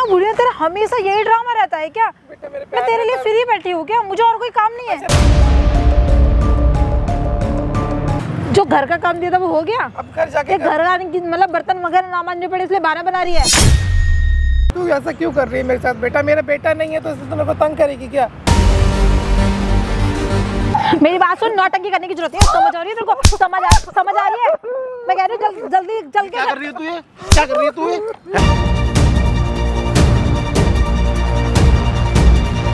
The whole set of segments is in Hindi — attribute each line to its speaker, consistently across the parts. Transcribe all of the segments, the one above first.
Speaker 1: कितना बुरी है, तेरा हमेशा यही ड्रामा रहता है क्या? मैं तेरे लिए फ्री बैठी हूँ क्या? मुझे और कोई काम नहीं है? जो घर का काम दिया था वो हो गया?
Speaker 2: अब घर जाके
Speaker 1: घर आने की मतलब बर्तन वगैरह ना मांजने पड़े इसलिए बहाना बना रही है।
Speaker 2: तू ऐसा क्यों कर रही है मेरे साथ? बेटा मेरा बेटा नहीं है तो इससे तुम मेरे को तंग करेगी क्या?
Speaker 1: मेरी बात सुन, नौटंकी करने की जरूरत है? समझ आ रही है तेरे को? समझ आ रही है? मैं कह रही हूँ जल्दी चल के।
Speaker 3: क्या कर रही है तू ये? क्या कर रही है तू ये?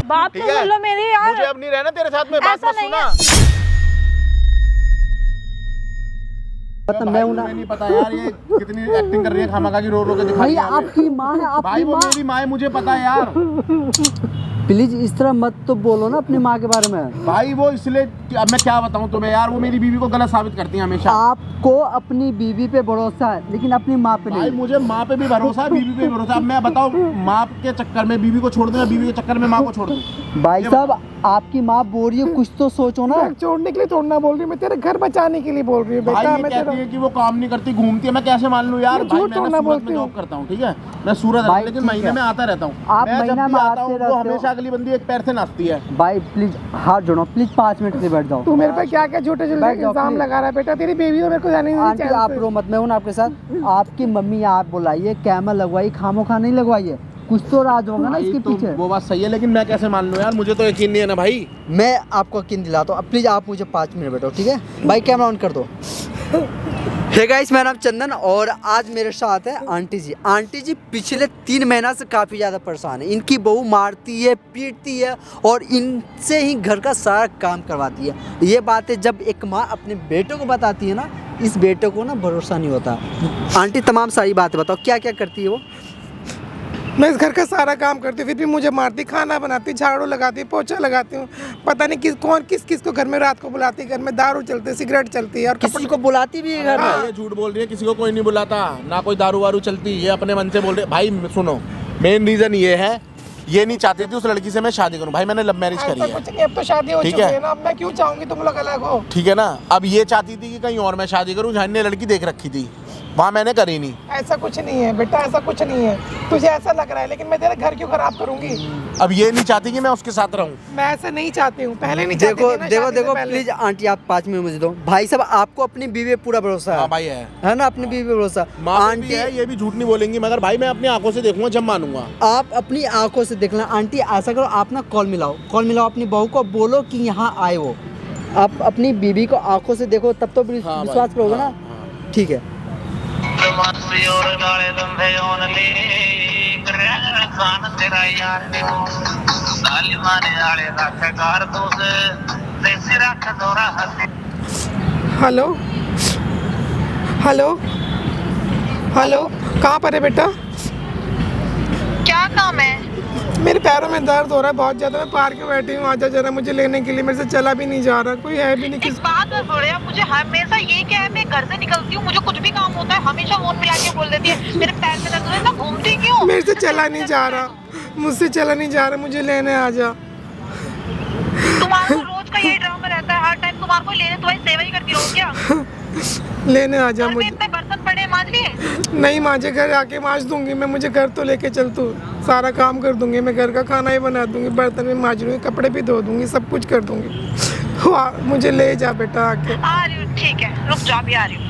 Speaker 1: बात तो सुन लो मेरी यार।
Speaker 3: मुझे अब नहीं रहना तेरे साथ में, बात मत सुना।
Speaker 4: मैं हूं ना।
Speaker 3: नहीं पता यार ये कितनी एक्टिंग कर रही है, खामखा की रो रो के दिखा
Speaker 4: भाई
Speaker 3: रही है।
Speaker 4: आपकी माँ है,
Speaker 3: भाई
Speaker 4: आपकी
Speaker 3: वो
Speaker 4: माँ।
Speaker 3: मेरी माँ है, मुझे पता है यार।
Speaker 4: प्लीज इस तरह मत तो बोलो ना अपनी माँ के बारे में।
Speaker 3: भाई वो इसलिए, अब मैं क्या बताऊं तुम्हें यार, वो मेरी बीवी को गलत साबित करती है हमेशा।
Speaker 4: आपको अपनी बीवी पे भरोसा है लेकिन अपनी माँ पे
Speaker 3: भाई
Speaker 4: नहीं।
Speaker 3: मुझे माँ पे भी भरोसा है, बीवी पे भी भरोसा है। अब मैं बताओ, माँ के चक्कर में बीवी को छोड़ दूं या बीवी के चक्कर में माँ को छोड़ दूं?
Speaker 4: भाई साहब आपकी माँ बोल रही है, कुछ तो सोचो ना।
Speaker 2: छोड़ने के लिए थोड़ा बोल रही हूँ, मैं तेरे घर बचाने के लिए बोल रही हूँ
Speaker 3: भाई
Speaker 2: बेटा।
Speaker 3: ये
Speaker 2: मैं
Speaker 3: कहती है कि वो काम नहीं करती, घूमती है, मैं कैसे मान लूं यार? भाई मैं सूरत में जॉब करता हूँ, ठीक है, मैं सूरत
Speaker 4: भाई,
Speaker 3: लेकिन
Speaker 4: ठीक
Speaker 3: महीने
Speaker 4: है।
Speaker 3: में आता रहता हूँ।
Speaker 4: आप
Speaker 3: मैं जब
Speaker 4: महीना
Speaker 3: भी
Speaker 4: में
Speaker 3: आता
Speaker 4: आते
Speaker 3: हूँ
Speaker 4: रहते
Speaker 3: वो
Speaker 4: हो।
Speaker 3: हमेशा अगली बंदी एक पैर से नाचती है।
Speaker 4: भाई प्लीज हाथ जोड़ो, प्लीज 5 मिनट के लिए बैठ जाओ।
Speaker 2: तू मेरे पे क्या क्या झूठे झूठे
Speaker 4: बैठ जाओ,
Speaker 2: इल्जाम
Speaker 4: please।
Speaker 2: लगा रहा है बेटा? तेरी बेबी तो मेरे को जाने नहीं
Speaker 4: आंटी
Speaker 2: चाहिए।
Speaker 4: आप रो मत, मैं हूं ना आपके साथ। आपकी मम्मी आप बुलाइए, कैमरा लगवाइए, खामोखा नहीं लगवाइए। कुछ तो राज होगा ना इसके
Speaker 3: तो
Speaker 4: पीछे।
Speaker 3: वो बात सही है लेकिन मैं कैसे मान लूं यार? मुझे तो यकीन नहीं है ना भाई।
Speaker 4: मैं आपको यकीन दिलाता हूँ, प्लीज आप मुझे 5 मिनट बैठो, ठीक है? भाई कैमरा ऑन कर दो। हे गाइस, मेरा नाम चंदन और आज मेरे साथ है आंटी जी। आंटी जी पिछले 3 महीना से काफ़ी ज़्यादा परेशान है। इनकी बहू मारती है, पीटती है और इनसे ही घर का सारा काम करवाती है। ये बातें जब एक माँ अपने बेटे को बताती है ना, इस बेटे को ना भरोसा नहीं होता। आंटी तमाम सारी बातें बताओ, क्या क्या करती है वो?
Speaker 2: मैं इस घर का सारा काम करती हूँ फिर भी मुझे मारती, खाना बनाती, झाड़ू लगाती, पोछा लगाती हूँ। पता नहीं किस को घर में रात को बुलाती है। घर में दारू चलती है, सिगरेट चलती है और
Speaker 4: किसी को बुलाती भी है घर में?
Speaker 3: ये झूठ बोल रही है, किसी को कोई नहीं बुलाता, ना कोई दारू वारू चलती, ये अपने मन से बोल रहे। भाई सुनो, मेन रीजन ये है, ये नहीं चाहती थी उस लड़की से मैं शादी करूं। भाई मैंने लव मैरिज करी है,
Speaker 2: कुछ नहीं, अब तो शादी हो
Speaker 3: ठीक
Speaker 2: चुकी
Speaker 3: है।
Speaker 2: है ना। अब मैं क्यों चाहूंगी तुम लोग अलग हो?
Speaker 3: ठीक है ना? अब ये चाहती थी कि कहीं और मैं शादी करूं जहाँ ने लड़की देख रखी थी, वहाँ मैंने करी नहीं।
Speaker 2: ऐसा कुछ नहीं है बेटा, ऐसा कुछ नहीं है। तुझे ऐसा लग रहा है लेकिन मैं तेरा घर क्यों खराब करूंगी?
Speaker 3: अब ये नहीं चाहती कि मैं उसके साथ रहूं।
Speaker 2: मैं ऐसा नहीं चाहती हूँ, पहले नहीं चाहती
Speaker 4: देखो
Speaker 2: थी ना,
Speaker 4: देखो
Speaker 2: शादी से
Speaker 4: देखो
Speaker 2: पहले।
Speaker 4: प्लीज आंटी आप 5 मिनट मुझे दो। भाई साहब आपको अपनी बीवी पे पूरा भरोसा
Speaker 3: हाँ
Speaker 4: है
Speaker 3: भाई
Speaker 4: है ना? अपनी बीवी पे भरोसा।
Speaker 3: माँ पे भी
Speaker 4: आंटी
Speaker 3: है, ये भी झूठ नहीं बोलेंगी, मगर भाई मैं अपनी आंखों से देखूंगा जब मानूंगा।
Speaker 4: आप अपनी आंखों से देख लें। आंटी ऐसा करो, आप ना कॉल मिलाओ अपनी बहू को, बोलो कि यहाँ आए वो। आप अपनी बीवी को आंखों से देखो तब तो
Speaker 3: हाँ
Speaker 4: विश्वास
Speaker 3: भाई,
Speaker 4: करोगे
Speaker 3: हाँ,
Speaker 4: ना? ठीक है।
Speaker 2: हेलो हेलो हेलो, कहाँ पर है बेटा?
Speaker 1: क्या काम है?
Speaker 2: मेरे पैरों में दर्द हो रहा है बहुत ज्यादा। मैं पार्क में बैठी हूँ, आजा जरा मुझे लेने के लिए। मेरे से चला भी नहीं जा रहा, कोई है भी नहीं।
Speaker 1: इस बात में बोले मुझे हमेशा ये क्या है, मैं घर से निकलती हूँ, मुझे कुछ भी काम होता है हमेशा फोन पे आके बोल देती है मेरे पैर में दर्द हो रहा है, ना घूमती क्यों?
Speaker 2: मेरे से चला नहीं जा रहा, मुझसे चला नहीं जा रहा, मुझे लेने आ जा।
Speaker 1: तुम्हारा तो रोज का यही ड्रामा रहता है, हर टाइम तुम्हारे को लेने तुम्हारी सेवा ही करती रहूं क्या?
Speaker 2: लेने आ जा
Speaker 1: घर में
Speaker 2: मुझे।
Speaker 1: इतने बर्तन पड़े हैं, मांज लिए?
Speaker 2: नहीं मांझे, घर आके मांज दूंगी मैं। मुझे घर तो लेके चल, तू सारा काम कर दूंगी मैं। घर का खाना ही बना दूंगी, बर्तन भी मांज दूंगी, कपड़े भी धो दूंगी, सब कुछ कर दूंगी। मुझे ले जा बेटा आके।
Speaker 1: आ रही हूँ, ठीक है, रुक जा, अभी आ रही हूँ।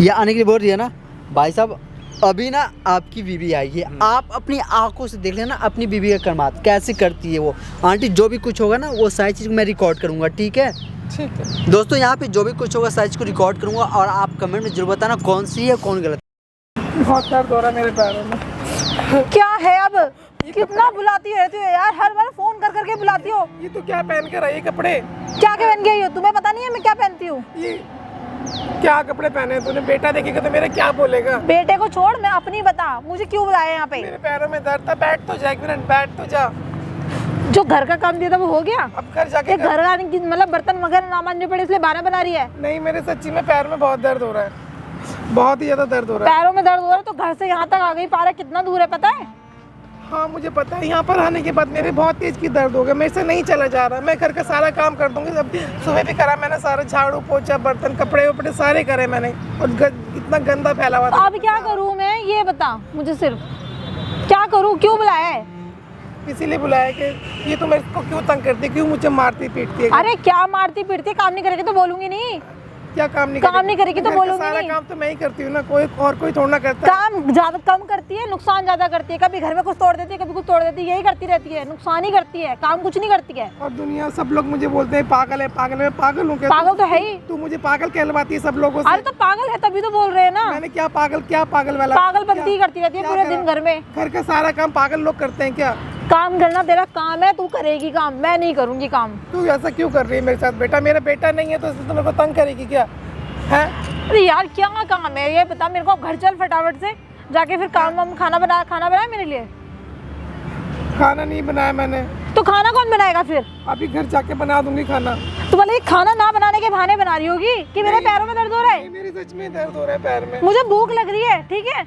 Speaker 4: ये आने के लिए बोल रही है ना? भाई साहब अभी ना आपकी बीवी आई है, आप अपनी आंखों से देख लेना अपनी बीवी का कर्मात कैसे करती है वो। आंटी जो भी कुछ होगा ना वो सारी चीज़ मैं रिकॉर्ड करूँगा, ठीक है?
Speaker 2: ठीक है
Speaker 4: दोस्तों यहाँ पे जो भी कुछ होगा सारी चीज़ को रिकॉर्ड करूँगा और आप कमेंट में जरूर बताना कौन सी है कौन गलत।
Speaker 2: बहुत दर्द हो रहा है मेरे पैरों में।
Speaker 1: क्या है अब? कितना बुलाती रहती हो यार, हर बार फोन कर करके बुलाती हो।
Speaker 2: ये तो क्या पहन कर आई है कपड़े?
Speaker 1: क्या क्या पहन के आई हो? तुम्हें पता नहीं है मैं क्या पहनती हूँ?
Speaker 2: ये क्या कपड़े पहने हैं तूने? बेटा देखेगा तो मेरा क्या बोलेगा?
Speaker 1: बेटे को छोड़, मैं अपनी बता, मुझे क्यों बुलाया यहाँ पे?
Speaker 2: मेरे पैरों में दर्द था। बैठ तो जा एक मिनट, बैठ तो जा।
Speaker 1: जो घर का काम दिया था वो हो गया?
Speaker 2: अब घर जाके
Speaker 1: घर आने की मतलब बर्तन वगैरह ना मांजने पड़े इसलिए बहाना बना रही है?
Speaker 2: नहीं, मेरे सच्ची में पैर में बहुत दर्द हो रहा है, बहुत ही ज्यादा दर्द हो रहा है।
Speaker 1: पैरों में दर्द हो रहा है तो घर से यहाँ तक आ गई, पारा कितना दूर है पता है?
Speaker 2: हाँ मुझे पता है। यहाँ पर आने के बाद मेरे बहुत तेज की दर्द हो गया, मेरे से नहीं चला जा रहा। मैं घर का सारा काम कर दूंगी, सब सुबह भी करा मैंने, सारा झाड़ू पोछा बर्तन कपड़े वपड़े सारे करे मैंने, और इतना गंदा फैला हुआ था।
Speaker 1: अब क्या करूँ मैं, ये बता मुझे सिर्फ।
Speaker 5: क्या करूँ, क्यों बुलाया है?
Speaker 2: इसीलिए बुलाया कि ये तो मेरे को क्यों तंग करती है, क्यों मुझे मारती पीटती है।
Speaker 5: अरे क्या मारती पीटती, काम नहीं करेगी तो बोलूंगी नहीं।
Speaker 2: क्या काम नहीं
Speaker 5: करेगी तो
Speaker 2: घर का
Speaker 5: बोलूंगी
Speaker 2: सारा
Speaker 5: नहीं।
Speaker 2: काम तो मैं ही करती हूँ ना, कोई और कोई थोड़ा ना करता है।
Speaker 5: काम ज्यादा कम करती है, नुकसान ज्यादा करती है। कभी घर में कुछ तोड़ देती है, कभी कुछ तोड़ देती है, यही करती रहती है, नुकसान ही करती है, काम कुछ नहीं करती है।
Speaker 2: और दुनिया सब लोग मुझे बोलते हैं पागल है, पागल है। मैं पागल हूँ क्या?
Speaker 5: पागल तो है ही।
Speaker 2: तू मुझे पागल कहलवाती है सब लोगों से।
Speaker 5: अरे तो पागल है तभी तो बोल रहे हैं ना।
Speaker 2: मैंने क्या पागल वाला
Speaker 5: पागलपंती करती रहती है पूरे दिन घर में।
Speaker 2: घर का सारा काम पागल लोग करते हैं क्या?
Speaker 5: काम करना तेरा काम है, तू करेगी काम, मैं नहीं करूंगी काम।
Speaker 2: तू ऐसा क्यों कर रही है मेरे साथ? बेटा मेरा बेटा नहीं है तो इससे तो मेरे को तंग करेगी क्या है?
Speaker 5: अरे यार क्या काम है ये बता मेरे को। घर चल फटाफट से जाके फिर काम खाना बनाया मेरे लिए।
Speaker 2: खाना नहीं बनाया मैंने।
Speaker 5: तो खाना कौन बनाएगा फिर?
Speaker 2: अभी घर जाके बना दूंगी खाना।
Speaker 5: तो बोले खाना ना बनाने के बहाने बना रही होगी कि मेरे पैरों में दर्द हो रहा है।
Speaker 2: मेरी सच में दर्द हो रहा है पैर में।
Speaker 5: मुझे भूख लग रही है, ठीक है?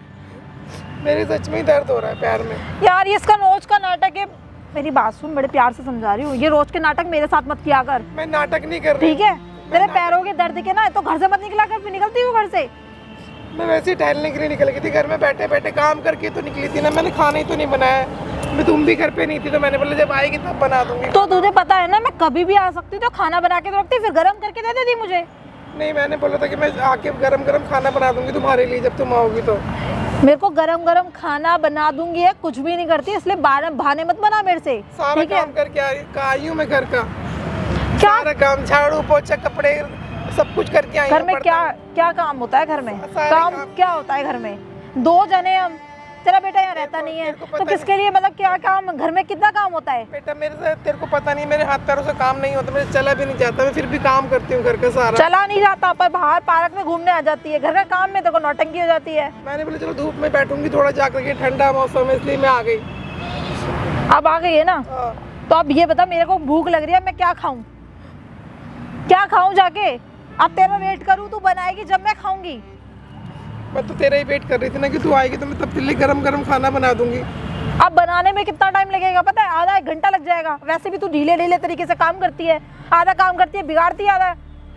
Speaker 2: मेरी सच में दर्द हो रहा है पैर में।
Speaker 5: यार ये इसका रोज का नाटक है। मेरी बात सुन, बड़े प्यार से समझा रही हूँ, ये रोज के नाटक मेरे साथ मत किया कर।
Speaker 2: मैं नाटक नहीं कर रही।
Speaker 5: ठीक है? तेरे पैरों के दर्द के ना तो घर से मत निकला कर। निकलती हूँ घर से।
Speaker 2: मैं वैसे ही टहलने के लिए निकल गई थी, घर में बैठे बैठे काम करके तो निकली थी ना। मैंने खाना ही तो नहीं बनाया। मैं तुम भी घर पे नहीं थी तो मैंने बोला जब आएगी तब बना दूंगी।
Speaker 5: तो तुझे पता है ना मैं कभी भी आ सकती हूँ, तो खाना बना के तो रखती, फिर गर्म करके दे देती मुझे।
Speaker 2: नहीं, मैंने बोला था कि मैं आके गरम गरम खाना बना दूंगी तुम्हारे लिए जब तुम आओगी तो।
Speaker 5: मेरे को गरम गरम खाना बना दूंगी है, कुछ भी नहीं करती, इसलिए बहाने मत बना मेरे से।
Speaker 2: सारा
Speaker 5: ठीक है?
Speaker 2: काम करके आई हूँ मैं घर का।
Speaker 5: क्या?
Speaker 2: सारा काम, झाड़ू पोछा कपड़े सब कुछ करके आई हूँ।
Speaker 5: घर में क्या काम होता है? घर में काम क्या होता है? घर में 2 जने हम, तेरा बेटा यहाँ रहता नहीं है तो किसके लिए, मतलब क्या काम घर में कितना काम होता है?
Speaker 2: बेटा मेरे से तेरे को पता नहीं, मेरे हाथ पैरों से काम नहीं होता, मेरे चला भी नहीं जाता, मैं फिर भी काम करती हूँ घर का सारा।
Speaker 5: चला नहीं जाता पर बाहर पार्क में घूमने आ जाती है, घर का काम में तेरे को नौटंकी हो जाती है।
Speaker 2: मैंने बोला चलो धूप में बैठूंगी थोड़ा जाकर के, ठंडा मौसम है इसलिए मैं आ गई।
Speaker 5: अब आ गई है ना?
Speaker 2: हाँ।
Speaker 5: तो अब ये बता मेरे को भूख लग रही है, मैं क्या खाऊं? क्या खाऊं जाके? अब तेरा वेट करूं, तू बनाएगी जब मैं खाऊंगी।
Speaker 2: मैं तो तेरा ही वेट कर रही थी ना कि तू आएगी तो मैं तब तेरे लिए गरम गरम खाना बना दूंगी।
Speaker 5: अब बनाने में कितना टाइम लगेगा पता है? आधा 1 घंटा लग जाएगा। वैसे भी तू ढीले तरीके से काम करती है, आधा काम करती है बिगाड़ती है आधा।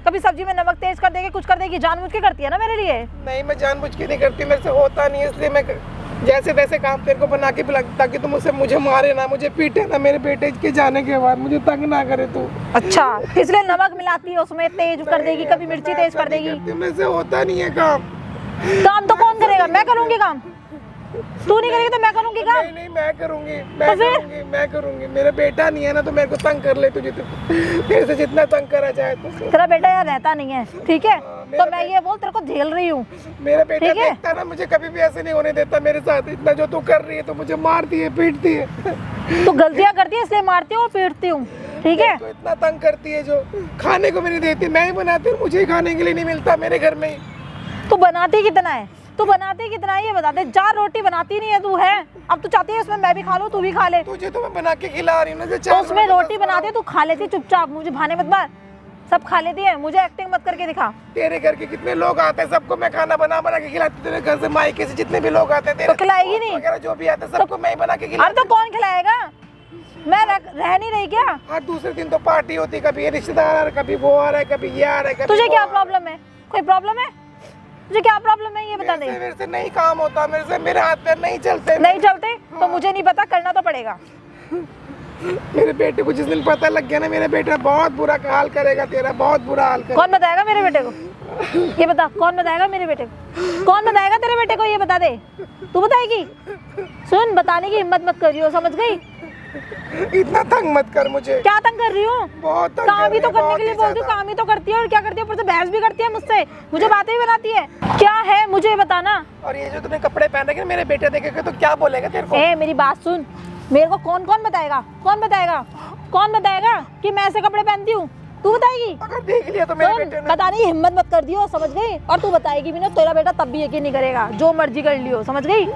Speaker 5: कभी सब्जी में नमक तेज कर देगी, कुछ कर देगी, जानबूझ के करती है ना मेरे लिए।
Speaker 2: नहीं, मैं जानबूझ के नहीं करती, मेरे से होता नहीं है, इसलिए मैं जैसे तैसे काम तेरे को बना के पिला, ताकि तुम मुझे मारे ना, मुझे पीटे ना, मेरे बेटे के जाने के बाद मुझे तंग ना करे तू।
Speaker 5: अच्छा, इसलिए नमक मिलाती है उसमें, तेज कर देगी, कभी मिर्ची तेज कर देगी।
Speaker 2: मेरे से होता नहीं है काम।
Speaker 5: काम तो कौन करेगा? मैं करूंगी काम। तू नहीं करेगी तो मैं करूंगी काम।
Speaker 2: नहीं, मैं करूंगी, मैं करूंगी। मेरा बेटा नहीं है ना तो मेरे को तंग कर ले तुझे, तेरे से जितना तंग करा जाए तो।
Speaker 5: तेरा बेटा यहाँ रहता नहीं है, ठीक है? तो मैं ये बोल तेरे को झेल रही हूँ।
Speaker 2: मेरा बेटा देखता ना मुझे कभी भी ऐसे नहीं होने देता मेरे साथ। इतना जो तू कर रही है तो मुझे मारती है, पीटती है।
Speaker 5: तू गलतियाँ करती है इसलिए मारती हूँ और पीटती हूँ, ठीक है?
Speaker 2: तो इतना तंग करती है जो खाने को भी नहीं देती, मैं ही बनाती हूँ, मुझे ही खाने के लिए नहीं मिलता मेरे घर में ही।
Speaker 5: तू बनाती कितना है? तू बनाती कितना है ये बता दे। 4 रोटी बनाती नहीं है तू, है? अब तू चाहती है उसमें मैं भी खा लूं, तू भी खा ले।
Speaker 2: तुझे तो मैं बना के खिला रही हूँ ना।
Speaker 5: तो उसमें रोटी बनाती है, तू खा लेती चुपचाप, मुझे भाने मत मार। सब खा लेती है, मुझे एक्टिंग मत करके दिखा।
Speaker 2: तेरे घर के कितने लोग आते हैं, सबको मैं खाना बना के खिलाती। तेरे घर से मायके से जितने भी लोग आते हैं,
Speaker 5: तो खिलाएगी नहीं?
Speaker 2: जो भी आते हैं सबको मैं ही बना के खिलाती।
Speaker 5: अरे तो कौन खिलाएगा? मैं रह नहीं रही क्या?
Speaker 2: हर दूसरे दिन तो पार्टी होती, कभी ये रिश्तेदार आ रहा है, कभी वो आ रहा है, कभी ये आ रहा है।
Speaker 5: तुझे क्या प्रॉब्लम है? कोई प्रॉब्लम है? तुझे क्या प्रॉब्लम है ये बता दे।
Speaker 2: मेरे से नहीं काम होता, मेरे से मेरे हाथ पैर नहीं चलते।
Speaker 5: नहीं चलते तो मुझे नहीं पता, करना तो पड़ेगा।
Speaker 2: मेरे बेटे को जिस दिन पता लग गया ना, मेरा बेटा बहुत बुरा हाल करेगा तेरा, बहुत बुरा हाल करेगा।
Speaker 5: कौन बताएगा मेरे बेटे को? ये बता, कौन बताएगा मेरे बेटे को? कौन बताएगा तेरे बेटे को? ये बता दे। तू बताएगी? सुन, बताने की हिम्मत मत करियो, समझ गई?
Speaker 2: इतना तंग मत कर मुझे।
Speaker 5: क्या तंग कर रही हूँ?
Speaker 2: बहुत तंग
Speaker 5: काम ही तो करने के लिए बोलती हूँ, काम ही तो करती है और क्या करती है? ऊपर से बहस भी करती है मुझसे, मुझे बातें भी बनाती है। क्या है मुझे बताना।
Speaker 2: और ये जो तूने कपड़े पहन रखे मेरे बेटे देखेगा तो क्या बोलेगा तेरे को?
Speaker 5: ए मेरी बात सुन, मेरे को कौन बताएगा? कौन बताएगा कि मैं ऐसे कपड़े पहनती हूँ? तू बताएगी?
Speaker 2: अगर देख लिया तो मेरे बेटे ने।
Speaker 5: बताने की हिम्मत मत कर दियो, समझ गई? और तू बताएगी भी ना, तेरा बेटा तब भी यकीन नहीं करेगा, जो मर्जी कर लियो, समझ गई?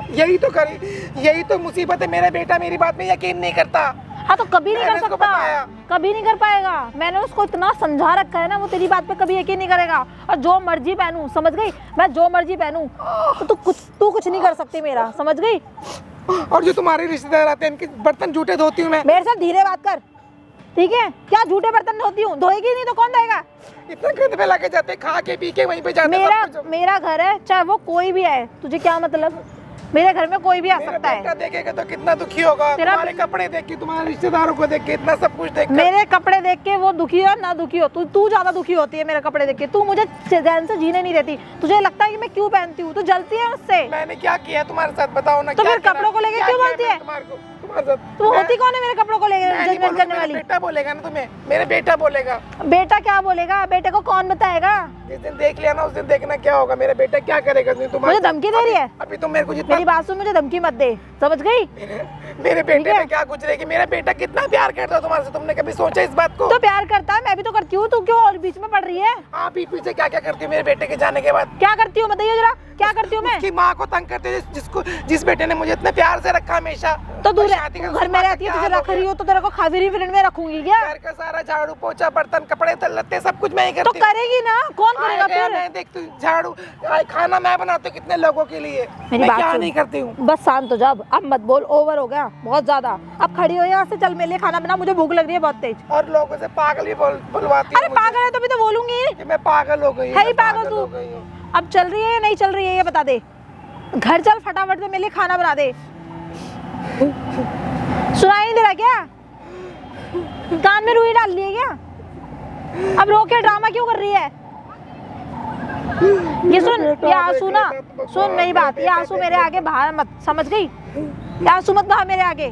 Speaker 2: यही तो मुसीबत है, मेरा बेटा मेरी बात में यकीन नहीं करता।
Speaker 5: हाँ तो कभी नहीं कर सकता, कभी नहीं कर पाएगा। मैंने उसको इतना समझा रखा है ना, वो तेरी बात पे कभी यकीन नहीं करेगा। और जो मर्जी पहनूं, समझ गई? मैं जो मर्जी पहनूं तो तू कुछ नहीं कर सकती मेरा, समझ गई?
Speaker 2: और जो तुम्हारे रिश्तेदार आते हैं, इनके बर्तन झूठे धोती हूँ मैं।
Speaker 5: मेरे साथ धीरे बात कर, ठीक है? क्या झूठे बर्तन धोती हूँ? धोएगी नहीं तो कौन धोएगा?
Speaker 2: इतना गंद फैला के जाते, खा के पी के वहीं पे जाते।
Speaker 5: मेरा घर है, चाहे वो कोई भी है, तुझे क्या मतलब? मेरे घर में कोई भी आ
Speaker 2: मेरा
Speaker 5: सकता
Speaker 2: बेटा
Speaker 5: है।
Speaker 2: देखेगा तो कितना दुखी होगा,
Speaker 5: तेरा-
Speaker 2: तुम्हारे कपड़े देख के, तुम्हारे रिश्तेदारों को देख के, इतना सब कुछ देख के।
Speaker 5: मेरे कपड़े देख के वो दुखी हो ना दुखी हो, तू ज्यादा दुखी होती है मेरे कपड़े देख के। तू मुझे चैन से जीने नहीं देती। तुझे लगता है कि मैं क्यों पहनती हूँ? तू जलती है उससे।
Speaker 2: मैंने क्या किया तुम्हारे साथ, बताओ ना।
Speaker 5: तो
Speaker 2: क्या
Speaker 5: फिर
Speaker 2: किया?
Speaker 5: कपड़ों को लेके
Speaker 2: क्या
Speaker 5: क्यों
Speaker 2: किया
Speaker 5: बोलती
Speaker 2: मैंने
Speaker 5: है?
Speaker 2: तुम्हारे साथ?
Speaker 5: तू होती कौन है मेरे कपड़ों को लेके
Speaker 2: मैं नहीं
Speaker 5: जजमेंट
Speaker 2: बोलूंगा,
Speaker 5: करने
Speaker 2: मेरा
Speaker 5: वाली?
Speaker 2: बेटा बोलेगा ना तुम्हें, मेरे बेटा बोलेगा।
Speaker 5: बेटा क्या बोलेगा? बेटे को कौन बताएगा?
Speaker 2: जिस दिन देख लिया ना उस दिन देखना क्या होगा, मेरा बेटा क्या करेगा तुम्हारे
Speaker 5: मुझे धमकी दे रही है?
Speaker 2: अभी तुम मेरे को जितना
Speaker 5: मेरी बात सुन, मुझे धमकी मत दे, समझ गई?
Speaker 2: मेरे बेटे
Speaker 5: है?
Speaker 2: पे क्या गुजरेगी, मेरा बेटा कितना प्यार करता है तुम्हारे से, तुमने कभी सोचा इस बात को?
Speaker 5: तो प्यार करता है, मैं भी तो करती हूँ। तू क्यों और बीच में पड़ रही है?
Speaker 2: आप ही पीछे क्या क्या करती हो मेरे बेटे के जाने के बाद?
Speaker 5: क्या करती हूँ बताइए जरा, क्या करती हूँ मैं?
Speaker 2: उसकी माँ को तंग करते हो, जिस बेटे ने मुझे इतने प्यार से रखा हमेशा।
Speaker 5: तो तू
Speaker 2: और शादी का
Speaker 5: घर में रहती है, तुझे रख रही हो तो तेरे को खावी फ्रेंड में रखूंगी क्या?
Speaker 2: घर का सारा झाड़ू पोछा बर्तन कपड़े लत्ते सब कुछ मैं ही
Speaker 5: तो
Speaker 2: करती हूँ।
Speaker 5: करेगी ना, कौन करेगा फिर?
Speaker 2: मैं देखती हूँ झाड़ू, खाना मैं बनाती हूँ कितने लोगों के लिए,
Speaker 5: मेरी
Speaker 2: मैं
Speaker 5: बात
Speaker 2: क्या
Speaker 5: सुन।
Speaker 2: नहीं करती हूँ।
Speaker 5: बस शांत हो जा अब मत बोल, ओवर हो गया बहुत ज्यादा। अब खड़ी हो यहाँ से, चल मेरे लिए खाना बना, मुझे भूख लग रही है बहुत तेज।
Speaker 2: और लोगों से पागल भी बुलवाती
Speaker 5: अरे
Speaker 2: हूँ
Speaker 5: पागल है तो भी तो बोलूंगी।
Speaker 2: कि मैं पागल हो गई हूँ,
Speaker 5: है ही
Speaker 2: मैं
Speaker 5: पागल तू।
Speaker 2: हो गई हूँ।
Speaker 5: अब चल रही है या नहीं चल रही है ये बता दे। घर चल फटाफट से, मेरे लिए खाना बना दे। सुनाई नहीं दे रहा क्या? कान में रुई डाल ली है क्या? अब रो के ड्रामा क्यों कर रही है? ये सुन, ये आंसू ना, सुन मेरी बात, ये आंसू मेरे आगे बहा मत, समझ गई? ये आंसू मत बहा मेरे आगे,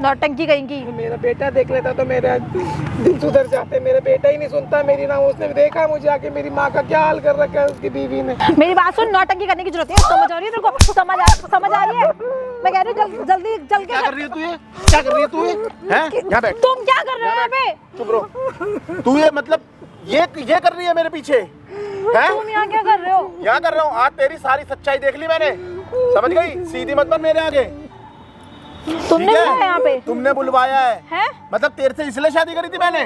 Speaker 5: नौटंकी कहीं की।
Speaker 2: मेरा बेटा देख लेता तो मेरा दिल सुधर जाते। मेरा बेटा ही नहीं सुनता मेरी ना, उसने देखा मुझे आके मेरी माँ का क्या हाल कर रखा है उसकी बीवी ने।
Speaker 5: मेरी बात सुन, नौटंकी करने की जरूरत है, समझ आ रही है तेरे को? समझ आ रही है? मैं कह रही हूँ जल्दी चल के।
Speaker 3: क्या कर रही है तू ये? क्या कर रही है तू ये? हैं? यहाँ बैठ।
Speaker 5: तुम क्या कर रहे हो यहाँ पे?
Speaker 3: चुप रहो। तू ये मतलब ये कर रही है मेरे पीछे? हैं?
Speaker 5: तुम यहाँ क्या कर रहे हो?
Speaker 3: यहाँ कर रहा हूँ। आज तेरी सारी सच्चाई देख ली मैंने, समझ गई? सीधी मत बन मेरे आगे।
Speaker 5: तुमने
Speaker 3: ठीक है?
Speaker 5: बुलाया यहाँ पे?
Speaker 3: तुमने बुलवाया है।
Speaker 5: हैं?
Speaker 3: मतलब तेरे से इसलिए शादी करी थी मैंने?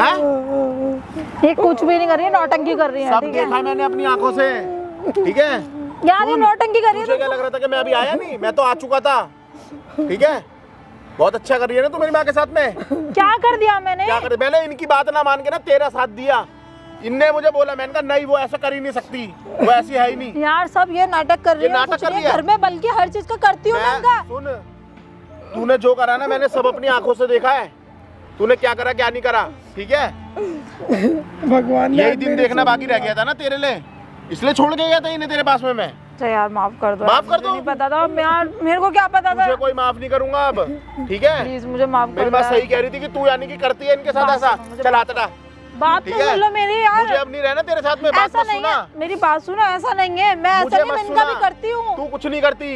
Speaker 3: हैं?
Speaker 5: ये कुछ भी नहीं कर रही है, नौटंकी कर रही है,
Speaker 3: सब
Speaker 5: ठीक है?
Speaker 3: देखा मैंने अपनी आंखों से, ठीक है?
Speaker 5: यार ये नौटंकी कर रही
Speaker 3: मुझे
Speaker 5: है
Speaker 3: क्या
Speaker 5: तो।
Speaker 3: लग रहा था कि मैं अभी आया नहीं, मैं तो आ चुका था, ठीक है? बहुत अच्छा कर रही है ना तू मेरी माँ के साथ में।
Speaker 5: क्या कर दिया मैंने?
Speaker 3: क्या कर, मैंने इनकी बात ना मान के ना तेरा साथ दिया। इनने मुझे बोला, मैंने कहा नहीं वो ऐसा कर ही नहीं सकती, वो ऐसी है ही नहीं।
Speaker 5: यार सब ये नाटक कर रही
Speaker 3: ये
Speaker 5: है,
Speaker 3: नाटक
Speaker 5: कुछ
Speaker 3: कर
Speaker 5: नहीं
Speaker 3: रही है।
Speaker 5: घर में, बल्कि हर चीज का करती हूँ मैं इनका।
Speaker 3: सुन, तूने जो करा ना मैंने सब अपनी आंखों से देखा है। तूने क्या करा क्या नहीं करा, ठीक है?
Speaker 2: भगवान
Speaker 3: यही दिन देखना बाकी रह गया था ना तेरे लिए, इसलिए छोड़ के गया था इन्हें तेरे पास में मैं।
Speaker 5: तो यार माफ कर दो,
Speaker 3: माफ कर
Speaker 5: मुझे
Speaker 3: दो?
Speaker 5: नहीं पता था यार, मेरे को क्या पता था?
Speaker 3: तुझे कोई माफ नहीं करूंगा अब, ठीक है?
Speaker 5: प्लीज मुझे माफ कर
Speaker 3: मेरी
Speaker 5: दो
Speaker 3: बात
Speaker 5: यार।
Speaker 3: सही कह रही थी कि तू यानी कि करती है इनके साथ
Speaker 5: बात
Speaker 3: ऐसा।
Speaker 5: सुनो, मुझे
Speaker 3: चल आता
Speaker 5: बात
Speaker 3: ठीक
Speaker 5: तो
Speaker 3: है?
Speaker 5: सुन लो मेरी यार।
Speaker 3: मुझे अब नहीं रहना तेरे साथ में, बात
Speaker 5: ऐसा
Speaker 3: मत
Speaker 5: नहीं
Speaker 3: सुना।
Speaker 5: है, मेरी बात सुनो, ऐसा नहीं है, मैं ऐसा
Speaker 3: मुझे
Speaker 5: नहीं,
Speaker 3: मत
Speaker 5: मैं इनका
Speaker 3: सुना।
Speaker 5: भी करती हूँ।
Speaker 3: तू कुछ नहीं करती,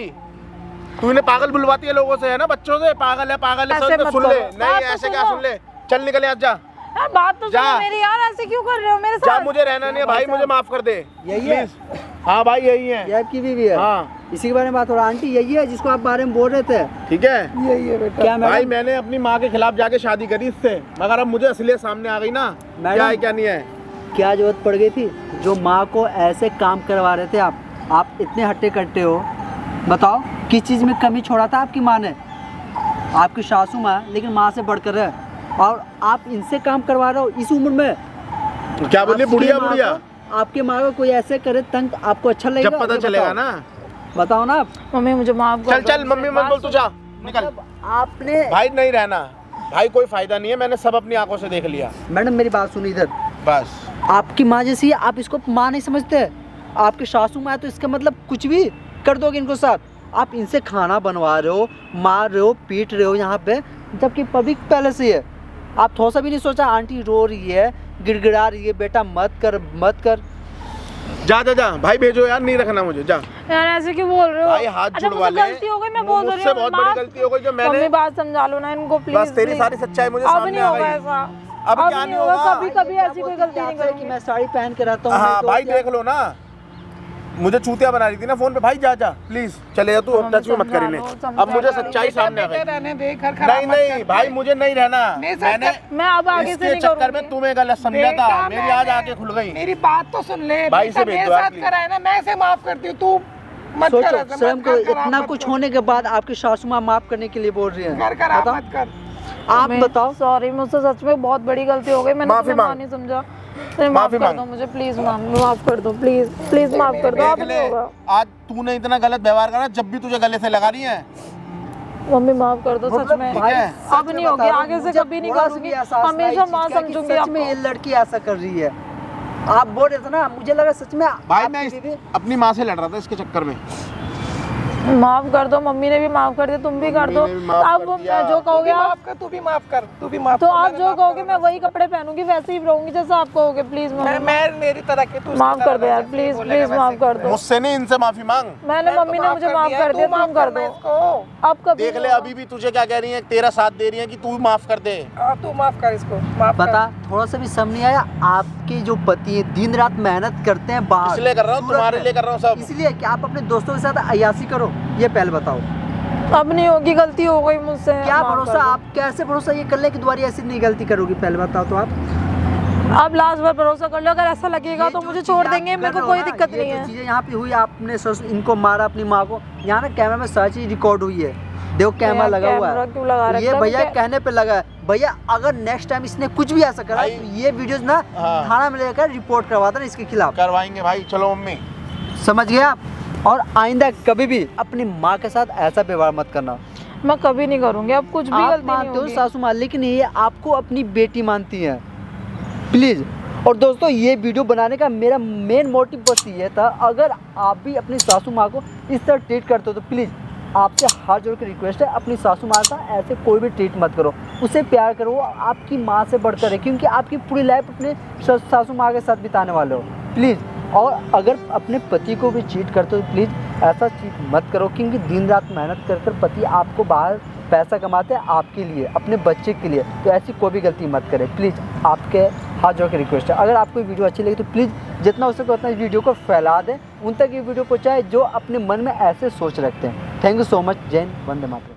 Speaker 3: तू इन्हें पागल बुलवाती है लोगों से, है ना? बच्चों से पागल है पागल है,
Speaker 5: ऐसे
Speaker 3: सब
Speaker 5: मत
Speaker 3: सुन ले।
Speaker 5: करो।
Speaker 3: नहीं
Speaker 5: बात तो
Speaker 3: ऐसे क्या
Speaker 5: सुनो।
Speaker 3: सुन ले, चल निकल आज जा
Speaker 5: यार बात तो
Speaker 3: जा।
Speaker 5: सुनो मेरी यार, ऐसे क्यों कर रहे हो मेरे
Speaker 3: जा,
Speaker 5: साथ?
Speaker 3: मुझे रहना नहीं है भाई, मुझे माफ कर दे
Speaker 4: यही है?
Speaker 3: प्लीज। हाँ भाई यही है।
Speaker 4: ये आपकी बीवी है?
Speaker 3: हाँ
Speaker 4: इसी के बारे में बात हो रहा है। आंटी यही है जिसको आप बारे में बोल रहे थे?
Speaker 3: ठीक है?
Speaker 2: यही है बेटा।
Speaker 4: क्या
Speaker 3: भाई
Speaker 4: मैडम?
Speaker 3: मैंने अपनी माँ के खिलाफ जाके शादी करी इससे, मगर अब मुझे असलियत सामने आ गई ना, क्या है क्या नहीं है।
Speaker 4: क्या जरूरत पड़ गई थी? जो माँ को ऐसे काम करवा रहे थे आप इतने हट्टे कट्टे हो। बताओ किस चीज़ में कमी छोड़ा था आपकी माँ ने? आपकी सासू माँ लेकिन माँ से बढ़कर है, और आप इनसे काम करवा रहे हो इस उम्र में।
Speaker 3: क्या बोली?
Speaker 4: आपकी
Speaker 3: बुढ़िया
Speaker 4: माँ
Speaker 3: बुढ़िया?
Speaker 4: को- आपके माँ को कोई ऐसे करे तंग, आपको अच्छा लगेगा?
Speaker 3: जब पता
Speaker 4: ये
Speaker 3: चलेगा
Speaker 4: बताओ।
Speaker 3: ना।
Speaker 4: बताओ ना आप।
Speaker 5: मम्मी मुझे माफ कर
Speaker 3: चल
Speaker 5: दो।
Speaker 3: चल मम्मी मत बोल, तू जा निकल।
Speaker 4: आपने
Speaker 3: भाई नहीं रहना भाई, कोई फायदा नहीं है, मैंने सब अपनी आंखों से देख लिया।
Speaker 4: मैडम मेरी बात सुनी इधर।
Speaker 3: बस
Speaker 4: आपकी माँ जैसी है, आप इसको माँ नहीं समझते। आपकी सासू माँ है तो इसका मतलब कुछ भी कर दोगे इनको साथ। आप इनसे खाना बनवा रहे हो, मार रहे हो, पीट रहे हो यहाँ पे, जबकि पब्लिक पहले से है। आप थोड़ा सा भी नहीं सोचा? आंटी रो रही है, गिड़गिड़ा रही है, बेटा मत कर मत कर।
Speaker 3: जा जा जा भाई, भेजो यार, नहीं रखना मुझे, जा
Speaker 5: यार ऐसे क्यों बोल रहे हो?
Speaker 3: भाई। हाथ
Speaker 5: अच्छा,
Speaker 3: जुड़वा
Speaker 5: मुझसे
Speaker 3: ले।
Speaker 5: गलती हो गई, मैं बोल रही
Speaker 3: मुझसे
Speaker 5: हूँ।
Speaker 3: बहुत बड़ी
Speaker 5: माफ-
Speaker 3: गलती हो गई जो मैंने।
Speaker 5: मम्मी बात समझा लो ना इनको प्लीज।
Speaker 3: बस तेरी सारी सच्चाई मुझे
Speaker 5: अब
Speaker 3: सामने
Speaker 5: नहीं
Speaker 3: आ
Speaker 5: होगा
Speaker 3: गई।
Speaker 5: ऐसा,
Speaker 3: अब क्या नहीं होगा?
Speaker 5: कभी कभी ऐसी कोई गलती नहीं
Speaker 4: कि
Speaker 5: करूंगी।
Speaker 4: मैं साड़ी पहन के रहता हूँ।
Speaker 3: हाँ
Speaker 4: मेरे
Speaker 3: भाई
Speaker 4: दोस्त
Speaker 3: देख लो ना, मुझे चूतिया बना रही थी ना फोन पे। भाई जा जा प्लीज, चले जा तू, अब टच भी मत कर इन्हें। अब मुझे सच्चाई सामने आ गई।
Speaker 2: रहने दे, घर खराब
Speaker 3: नहीं
Speaker 2: मत
Speaker 3: नहीं
Speaker 2: कर।
Speaker 3: भाई, मुझे नहीं रहना।
Speaker 2: नहीं, सर,
Speaker 3: मैंने
Speaker 5: मैं अब आगे से
Speaker 3: इसके
Speaker 5: नहीं
Speaker 3: चक्कर में
Speaker 5: करूंगी।
Speaker 3: तुम्हें गलत समझा
Speaker 2: बेटा,
Speaker 3: था, मेरी आज
Speaker 2: मैंने-
Speaker 3: आंखें खुल गई।
Speaker 2: मेरी बात तो सुन ले।
Speaker 3: भाई से
Speaker 2: बेटा,
Speaker 3: भेज
Speaker 2: मेरे
Speaker 3: दो यार,
Speaker 2: साथ
Speaker 3: प्लीज।
Speaker 2: करा है ना, मैं से माफ करती हूँ, तू मत कर
Speaker 4: सोचो
Speaker 2: ऐसा,
Speaker 4: स्वयं
Speaker 2: मत
Speaker 4: को
Speaker 2: कर, खराब
Speaker 4: इतना
Speaker 2: मत
Speaker 4: कुछ
Speaker 2: कर।
Speaker 4: होने के बाद आपकी सासू माँ माफ करने के लिए बोल रही है।
Speaker 2: घर खराब
Speaker 4: बताओ।
Speaker 2: मत कर।
Speaker 4: आप बताओ।
Speaker 5: सॉरी, मुझसे सच में बहुत बड़ी गलती हो गई, मैंने
Speaker 3: माफी
Speaker 5: तुम्हें
Speaker 3: मांग।
Speaker 5: माँ नहीं समझा। माफ
Speaker 3: माफी
Speaker 5: कर
Speaker 3: मांग।
Speaker 5: दो मुझे प्लीज, माफ कर दो प्लीज, प्लीज माफ कर दो।
Speaker 3: देख
Speaker 5: अब
Speaker 3: ले,
Speaker 5: नहीं होगा
Speaker 3: आज तूने इतना गलत व्यवहार करा, जब भी तुझे गले से लगा रही है।
Speaker 5: मम्मी, माफ कर दो सच
Speaker 4: मतलब
Speaker 5: में।
Speaker 3: ठीक है।
Speaker 5: अब नहीं होगी, आगे से कभी नहीं करूंगी, हमेशा माँ समझूंगी
Speaker 4: सच में
Speaker 5: आपको।
Speaker 4: ये लड़की ऐसा कर रही है। आप बोल रहे थे ना, मुझे लगा सच में
Speaker 3: भाई
Speaker 4: आपकी
Speaker 3: मैं
Speaker 4: बीवी-
Speaker 3: अपनी माँ से लड़ रहा था इसके चक्कर में।
Speaker 5: माफ कर दो, मम्मी ने भी माफ कर दिया, तुम भी कर दो।
Speaker 3: मम्मी ने भी माफ
Speaker 5: अब
Speaker 3: कर दिया।
Speaker 5: जो कहोगे आप,
Speaker 2: माफ कर, तू भी माफ कर, तू भी माफ
Speaker 5: तो
Speaker 2: कर,
Speaker 5: आप
Speaker 2: मैंने
Speaker 5: जो
Speaker 2: माफ
Speaker 5: कहोगे
Speaker 2: कर,
Speaker 5: मैं वही कपड़े पहनूंगी, वैसे ही रहूंगी जैसा आप कहोगे। प्लीज मम्मी,
Speaker 2: मैं मेरी तरह के, तू उसकी
Speaker 5: माफ कर
Speaker 2: तरह
Speaker 5: दो यार,
Speaker 2: वैसे ही
Speaker 5: प्लीज
Speaker 2: बोलेगा,
Speaker 5: प्लीज
Speaker 2: वैसे
Speaker 5: माफ
Speaker 2: ही
Speaker 5: कर दो।
Speaker 3: मुझसे नहीं, इनसे माफी मांग।
Speaker 5: मैंने मम्मी ने मुझे माफ कर दिया, तुम कर दो। अब कभी
Speaker 3: देख
Speaker 5: नहीं
Speaker 3: ले
Speaker 5: होगा।
Speaker 3: अभी भी तुझे क्या कह रही है, तेरा साथ दे रही है कि तू माफ कर दे।
Speaker 2: तू माफ कर इसको, माफ कर।
Speaker 4: पता थोड़ा सा भी समझ नहीं आया। आपके जो पति है दिन रात मेहनत करते हैं बाहर,
Speaker 3: इसलिए कर रहा हूँ,
Speaker 4: सूरत
Speaker 3: तुम्हारे
Speaker 4: में।
Speaker 3: लिए कर रहा हूँ सब।
Speaker 4: इसलिए कि आप अपने दोस्तों के साथ अयासी करो, ये पहले बताओ।
Speaker 5: अब नहीं होगी, गलती हो गई मुझसे।
Speaker 4: क्या
Speaker 5: माफ कर
Speaker 4: भरोसा,
Speaker 5: दो।
Speaker 4: आप कैसे भरोसा ये कर ले कि दोबारा ऐसी नहीं गलती करोगी, पहले बताओ तो आप।
Speaker 5: अब लास्ट बार भरोसा कर लो, अगर ऐसा लगेगा
Speaker 4: ये
Speaker 5: तो
Speaker 4: जो
Speaker 5: मुझे
Speaker 4: चीज़ें
Speaker 5: छोड़
Speaker 4: आप
Speaker 5: देंगे,
Speaker 4: कर
Speaker 5: मेरे
Speaker 4: रहे
Speaker 5: को
Speaker 4: हो
Speaker 5: कोई
Speaker 4: ना,
Speaker 5: दिक्कत
Speaker 4: ये
Speaker 5: नहीं
Speaker 4: जो
Speaker 5: है।
Speaker 4: चीजें यहाँ पे हुई, आपने इनको मारा अपनी माँ को, यहाँ ना कैमरा में सारी चीज रिकॉर्ड हुई है। देखो कैमरा
Speaker 5: यार,
Speaker 4: लगा हुआ
Speaker 5: कैमरा क्यों लगा
Speaker 4: है,
Speaker 5: रखा
Speaker 4: ये
Speaker 5: है?
Speaker 4: भैया
Speaker 5: मैं-
Speaker 4: कहने पे लगा है। भैया अगर नेक्स्ट टाइम इसने कुछ भी ऐसा करा
Speaker 3: भाई-
Speaker 4: तो ये वीडियोस ना
Speaker 3: हाँ।
Speaker 4: थाना में लेकर रिपोर्ट करवा देना इसके खिलाफ,
Speaker 3: करवाएंगे भाई, चलो मम्मी।
Speaker 4: समझ गए आप। और आइंदा कभी भी अपनी माँ के साथ ऐसा व्यवहार मत करना।
Speaker 5: मैं कभी नहीं करूंगी, अब कुछ भी
Speaker 4: आप
Speaker 5: गलती नहीं
Speaker 4: मानते हो
Speaker 5: होगी।
Speaker 4: सासू माँ, लेकिन ये आपको अपनी बेटी मानती है, प्लीज। और दोस्तों ये वीडियो बनाने का मेरा मेन मोटिव बस ये था, अगर आप भी अपनी सासू माँ को इस तरह ट्रीट करते हो तो प्लीज़ आपसे हाथ जोड़ के रिक्वेस्ट है, अपनी सासू माँ का ऐसे कोई भी ट्रीट मत करो, उसे प्यार करो, वो आपकी माँ से बढ़कर है, क्योंकि आपकी पूरी लाइफ अपने सासू माँ के साथ बिताने वाले हो, प्लीज़। और अगर अपने पति को भी चीट करते हो तो प्लीज़ ऐसा चीट मत करो, क्योंकि दिन रात मेहनत कर कर पति आपको बाहर पैसा कमाते हैं आपके लिए, अपने बच्चे के लिए, तो ऐसी कोई भी गलती मत करें प्लीज़। आपके हाथ जोड़ के रिक्वेस्ट है, अगर आपको वीडियो अच्छी लगी तो प्लीज़ जितना हो सके उतना इस वीडियो को फैला दें, उन तक ये वीडियो पहुँचाए जो अपने मन में ऐसे सोच रखते हैं। Thank you so much. जय हिंद, वंदे मातरम।